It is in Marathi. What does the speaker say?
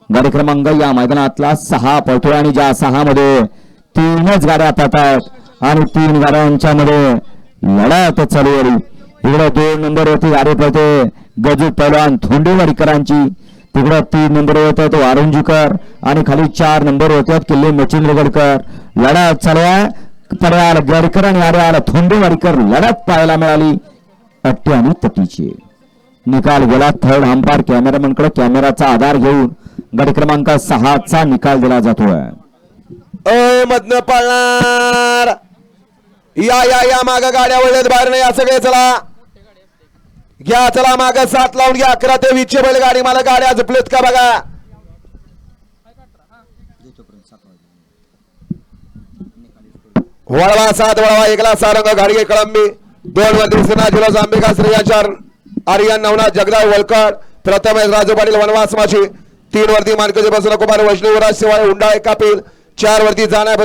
गाडी क्रमांक या मैदानातला 6 पळतोय आणि ज्या 6 मध्ये 3च गाड्या पळतात आणि 3 गाड्यांच्या मध्ये लढत चालू आहे. इकडे 2 नंबर वरती गाडी पळते गजू पैलवान धोंडेवाडीकरांची, तिकडे 3 नंबर होतात वारुंजीकर आणि खाली 4 नंबर होतात किल्ले मचिंद्रगडकर. लढत चालू आहे. पडयाल गडकर आणि आर्याल धोंडेवाडीकर लढत पाहायला मिळाली अट्टी आणि तटीची. निकाल गेला थर्ड अंपायर कॅमेरामॅन कडे कॅमेराचा आधार घेऊन गाडी क्रमांक 6चा निकाल दिला जातोय. मधनं पळणार या या या माग गाड्या वळल्यात बाहेर नाही असं काय. चला घ्या चला माग 7 लावून घ्या. 11 ते 20 ची बैलगाडी मला गाड्या झुपलेत का बघा. वळवा 7 वळवा 1ला सारंग गाडगे कळंबी 2 वरती सिनाजीला जांभेगा श्रेयाचार आर्यन नवनाथ जगदाव वलकर प्रथमेश राजू पाटील वनवास माची 3 वरती मानकजी बसला कुमार वैष्णव राज शिवाय हुंडा कापील 4 वरती जाणार